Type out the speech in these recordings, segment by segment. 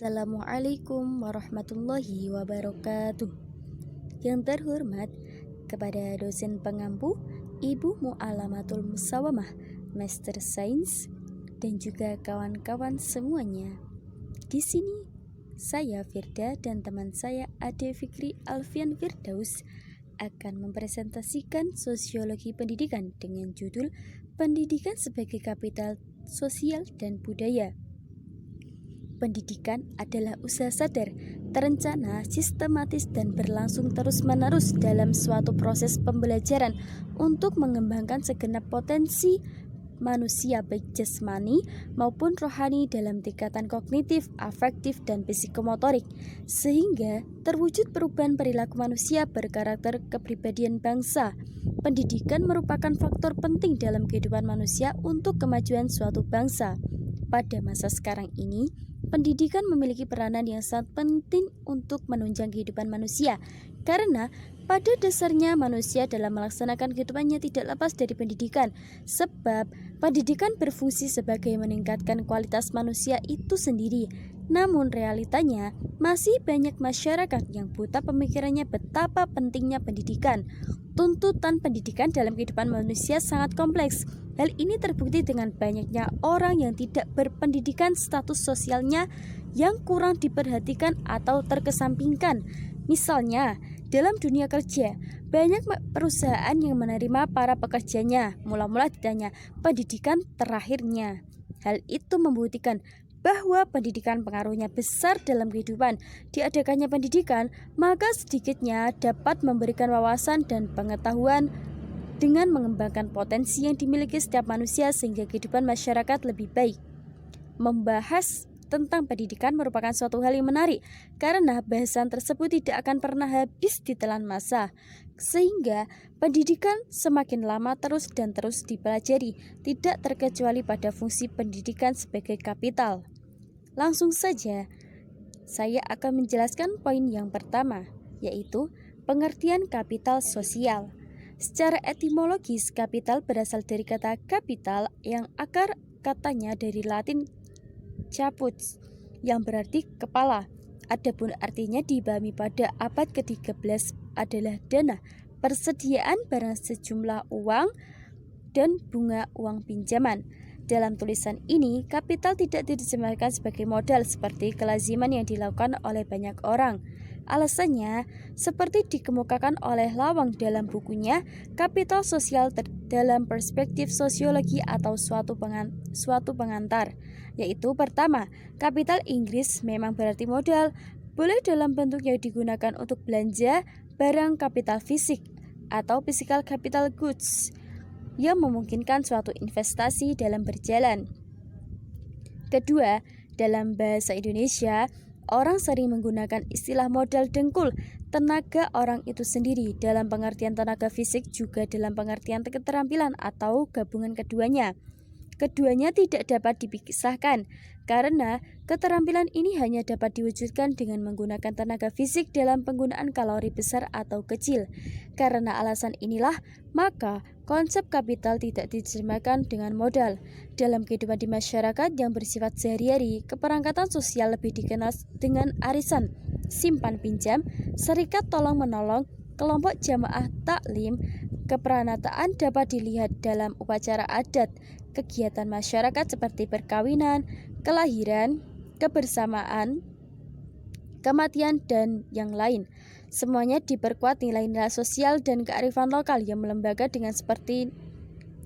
Assalamualaikum warahmatullahi wabarakatuh. Yang terhormat kepada dosen pengampu Ibu Mu'alamatul Musawamah, Master Sains, dan juga kawan-kawan semuanya. Di sini saya Firda dan teman saya Ade Fikri Alfian Firdaus akan mempresentasikan sosiologi pendidikan dengan judul Pendidikan sebagai Kapital Sosial dan Budaya. Pendidikan adalah usaha sadar, terencana, sistematis, dan berlangsung terus-menerus dalam suatu proses pembelajaran untuk mengembangkan segenap potensi manusia baik jasmani maupun rohani dalam tingkatan kognitif, afektif, dan psikomotorik, sehingga terwujud perubahan perilaku manusia berkarakter kepribadian bangsa. Pendidikan merupakan faktor penting dalam kehidupan manusia untuk kemajuan suatu bangsa. Pada masa sekarang ini, pendidikan memiliki peranan yang sangat penting untuk menunjang kehidupan manusia, karena pada dasarnya manusia dalam melaksanakan kehidupannya tidak lepas dari pendidikan, sebab pendidikan berfungsi sebagai meningkatkan kualitas manusia itu sendiri. Namun realitanya masih banyak masyarakat yang buta pemikirannya betapa pentingnya pendidikan. Tuntutan pendidikan dalam kehidupan manusia sangat kompleks. Hal ini terbukti dengan banyaknya orang yang tidak berpendidikan, status sosialnya yang kurang diperhatikan atau terkesampingkan. Misalnya, dalam dunia kerja, banyak perusahaan yang menerima para pekerjanya, mula-mula ditanya pendidikan terakhirnya. Hal itu membuktikan bahwa pendidikan pengaruhnya besar dalam kehidupan. Diadakannya pendidikan, maka sedikitnya dapat memberikan wawasan dan pengetahuan dengan mengembangkan potensi yang dimiliki setiap manusia sehingga kehidupan masyarakat lebih baik. Membahas tentang pendidikan merupakan suatu hal yang menarik karena bahasan tersebut tidak akan pernah habis ditelan masa, sehingga pendidikan semakin lama terus dan terus dipelajari, tidak terkecuali pada fungsi pendidikan sebagai kapital. Langsung saja, saya akan menjelaskan poin yang pertama, yaitu pengertian kapital sosial. Secara etimologis, kapital berasal dari kata kapital yang akar katanya dari Latin caput, yang berarti kepala. Adapun artinya dipahami pada abad ke-13 adalah dana, persediaan barang sejumlah uang dan bunga uang pinjaman. Dalam tulisan ini, kapital tidak diterjemahkan sebagai modal seperti kelaziman yang dilakukan oleh banyak orang. Alasannya, seperti dikemukakan oleh Lawang dalam bukunya Kapital Sosial dalam Perspektif Sosiologi atau suatu pengantar, yaitu pertama, kapital Inggris memang berarti modal, boleh dalam bentuk yang digunakan untuk belanja barang kapital fisik atau physical capital goods, yang memungkinkan suatu investasi dalam berjalan. Kedua, dalam bahasa Indonesia, orang sering menggunakan istilah modal dengkul, tenaga orang itu sendiri dalam pengertian tenaga fisik juga dalam pengertian keterampilan atau gabungan keduanya. Keduanya tidak dapat dipisahkan karena keterampilan ini hanya dapat diwujudkan dengan menggunakan tenaga fisik dalam penggunaan kalori besar atau kecil. Karena alasan inilah, maka konsep kapital tidak diterjemahkan dengan modal. Dalam kehidupan di masyarakat yang bersifat sehari-hari, keperangkatan sosial lebih dikenal dengan arisan, simpan pinjam, serikat tolong-menolong, kelompok jamaah taklim. Keperanatan dapat dilihat dalam upacara adat, kegiatan masyarakat seperti perkawinan, kelahiran, kebersamaan, kematian, dan yang lain. Semuanya diperkuat nilai-nilai sosial dan kearifan lokal yang melembaga dengan seperti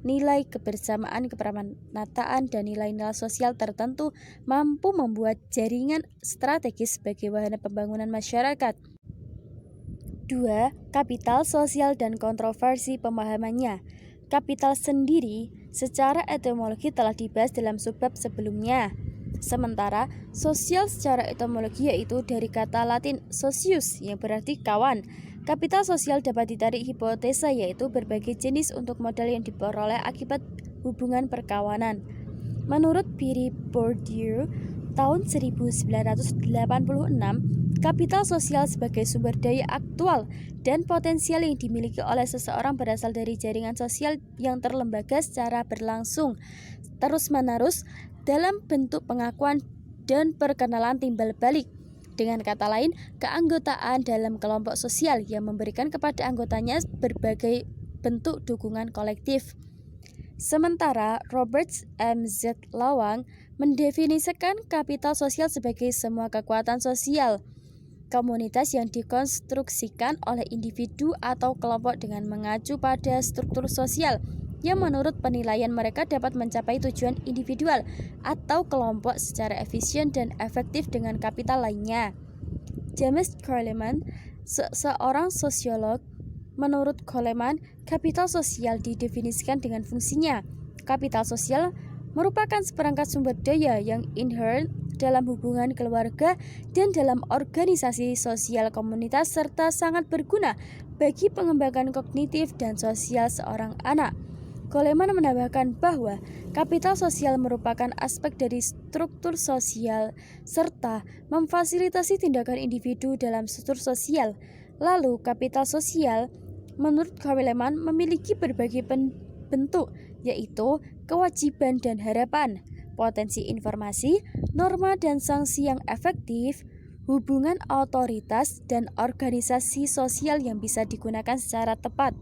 nilai kebersamaan, keperanatan, dan nilai-nilai sosial tertentu mampu membuat jaringan strategis sebagai wahana pembangunan masyarakat. 2. Kapital sosial dan kontroversi pemahamannya. Kapital sendiri secara etimologi telah dibahas dalam subbab sebelumnya. Sementara sosial secara etimologi yaitu dari kata Latin socius yang berarti kawan. Kapital sosial dapat ditarik hipotesa yaitu berbagai jenis untuk modal yang diperoleh akibat hubungan perkawanan. Menurut Pierre Bourdieu, tahun 1986, kapital sosial sebagai sumber daya aktual dan potensial yang dimiliki oleh seseorang berasal dari jaringan sosial yang terlembaga secara berlangsung terus-menerus dalam bentuk pengakuan dan perkenalan timbal balik. Dengan kata lain, keanggotaan dalam kelompok sosial yang memberikan kepada anggotanya berbagai bentuk dukungan kolektif. Sementara Robert M. Z. Lawang mendefinisikan kapital sosial sebagai semua kekuatan sosial komunitas yang dikonstruksikan oleh individu atau kelompok dengan mengacu pada struktur sosial yang menurut penilaian mereka dapat mencapai tujuan individual atau kelompok secara efisien dan efektif dengan kapital lainnya. James Coleman, seorang sosiolog, menurut Coleman, kapital sosial didefinisikan dengan fungsinya. Kapital sosial merupakan seperangkat sumber daya yang inherent dalam hubungan keluarga dan dalam organisasi sosial komunitas serta sangat berguna bagi pengembangan kognitif dan sosial seorang anak. Coleman menambahkan bahwa kapital sosial merupakan aspek dari struktur sosial serta memfasilitasi tindakan individu dalam struktur sosial. Lalu, kapital sosial menurut Coleman memiliki berbagai bentuk, yaitu kewajiban dan harapan, potensi informasi, norma dan sanksi yang efektif, hubungan otoritas, dan organisasi sosial yang bisa digunakan secara tepat.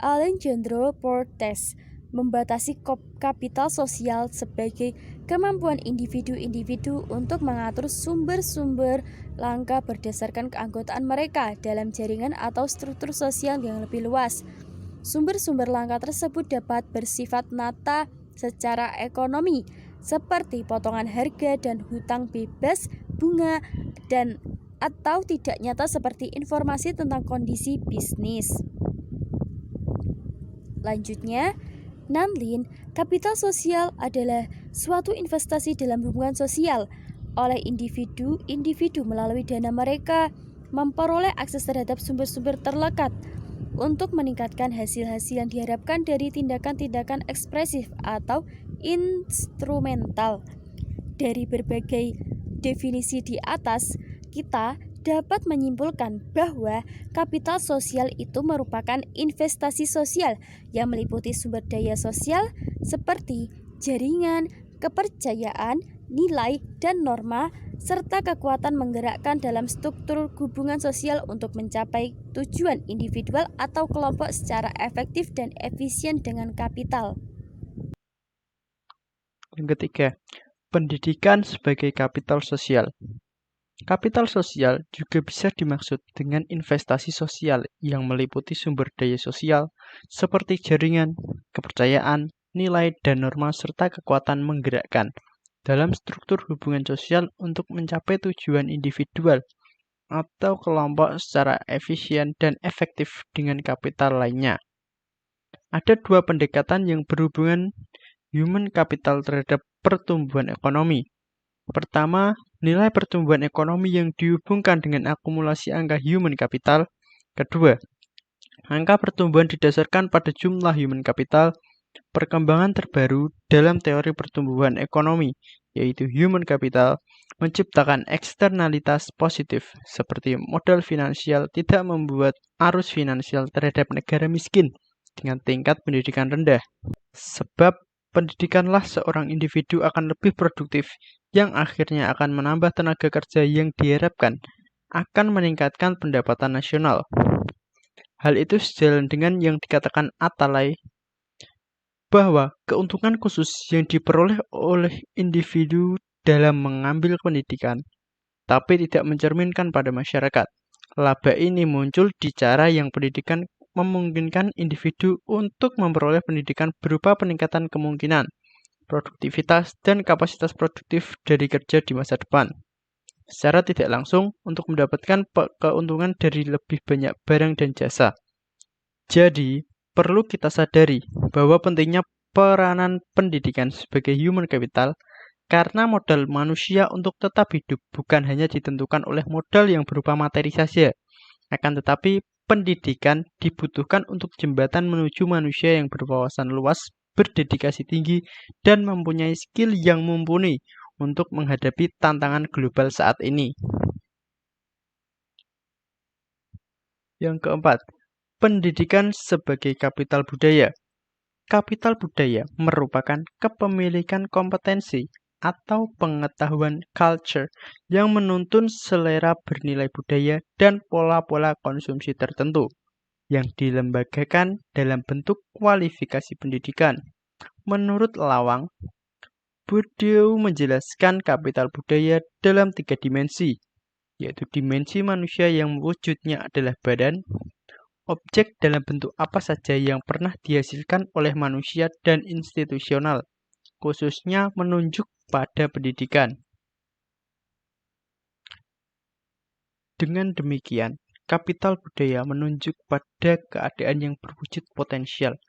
Alejandro Portes membatasi kapital sosial sebagai kemampuan individu-individu untuk mengatur sumber-sumber langka berdasarkan keanggotaan mereka dalam jaringan atau struktur sosial yang lebih luas. Sumber-sumber langka tersebut dapat bersifat nyata secara ekonomi, seperti potongan harga dan hutang bebas bunga, dan atau tidak nyata seperti informasi tentang kondisi bisnis. Lanjutnya, Nanlin, kapital sosial adalah suatu investasi dalam hubungan sosial oleh individu melalui dana mereka memperoleh akses terhadap sumber-sumber terlekat untuk meningkatkan hasil-hasil yang diharapkan dari tindakan-tindakan ekspresif atau instrumental. Dari berbagai definisi di atas, kita dapat menyimpulkan bahwa kapital sosial itu merupakan investasi sosial yang meliputi sumber daya sosial seperti jaringan, kepercayaan, nilai, dan norma, serta kekuatan menggerakkan dalam struktur hubungan sosial untuk mencapai tujuan individual atau kelompok secara efektif dan efisien dengan kapital. Yang ketiga, pendidikan sebagai kapital sosial. Kapital sosial juga bisa dimaksud dengan investasi sosial yang meliputi sumber daya sosial seperti jaringan, kepercayaan, nilai, dan norma serta kekuatan menggerakkan dalam struktur hubungan sosial untuk mencapai tujuan individual atau kelompok secara efisien dan efektif dengan kapital lainnya. Ada dua pendekatan yang berhubungan human capital terhadap pertumbuhan ekonomi. Pertama, nilai pertumbuhan ekonomi yang dihubungkan dengan akumulasi angka human capital. Kedua, angka pertumbuhan didasarkan pada jumlah human capital. Perkembangan terbaru dalam teori pertumbuhan ekonomi, yaitu human capital, menciptakan eksternalitas positif seperti modal finansial tidak membuat arus finansial terhadap negara miskin dengan tingkat pendidikan rendah. Sebab pendidikanlah seorang individu akan lebih produktif yang akhirnya akan menambah tenaga kerja yang diharapkan akan meningkatkan pendapatan nasional. Hal itu sejalan dengan yang dikatakan Atalay bahwa keuntungan khusus yang diperoleh oleh individu dalam mengambil pendidikan, tapi tidak mencerminkan pada masyarakat. Laba ini muncul di cara yang pendidikan memungkinkan individu untuk memperoleh pendidikan berupa peningkatan kemungkinan, produktivitas, dan kapasitas produktif dari kerja di masa depan. Secara tidak langsung untuk mendapatkan keuntungan dari lebih banyak barang dan jasa. Jadi, perlu kita sadari bahwa pentingnya peranan pendidikan sebagai human capital karena modal manusia untuk tetap hidup bukan hanya ditentukan oleh modal yang berupa materi saja, akan tetapi pendidikan dibutuhkan untuk jembatan menuju manusia yang berwawasan luas, berdedikasi tinggi, dan mempunyai skill yang mumpuni untuk menghadapi tantangan global saat ini. Yang keempat, pendidikan sebagai kapital budaya. Kapital budaya merupakan kepemilikan kompetensi atau pengetahuan culture yang menuntun selera bernilai budaya dan pola-pola konsumsi tertentu yang dilembagakan dalam bentuk kualifikasi pendidikan. Menurut Lawang, Bourdieu menjelaskan kapital budaya dalam 3 dimensi, yaitu dimensi manusia yang wujudnya adalah badan, objek dalam bentuk apa saja yang pernah dihasilkan oleh manusia dan institusional, khususnya menunjuk pada pendidikan. Dengan demikian, kapital budaya menunjuk pada keadaan yang berwujud potensial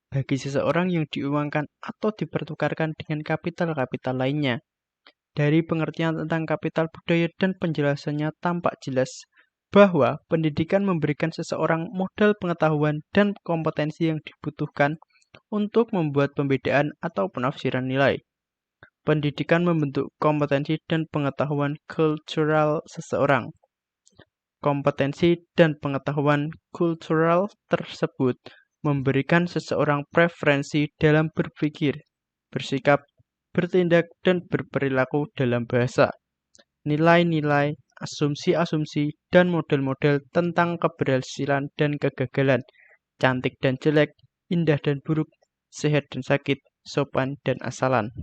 bagi seseorang yang diuangkan atau dipertukarkan dengan kapital-kapital lainnya. Dari pengertian tentang kapital budaya dan penjelasannya tampak jelas bahwa pendidikan memberikan seseorang modal pengetahuan dan kompetensi yang dibutuhkan untuk membuat pembedaan atau penafsiran nilai. Pendidikan membentuk kompetensi dan pengetahuan kultural seseorang. Kompetensi dan pengetahuan kultural tersebut memberikan seseorang preferensi dalam berpikir, bersikap, bertindak, dan berperilaku dalam bahasa. Nilai-nilai, asumsi-asumsi, dan model-model tentang keberhasilan dan kegagalan, cantik dan jelek, indah dan buruk, sehat dan sakit, sopan dan asalan.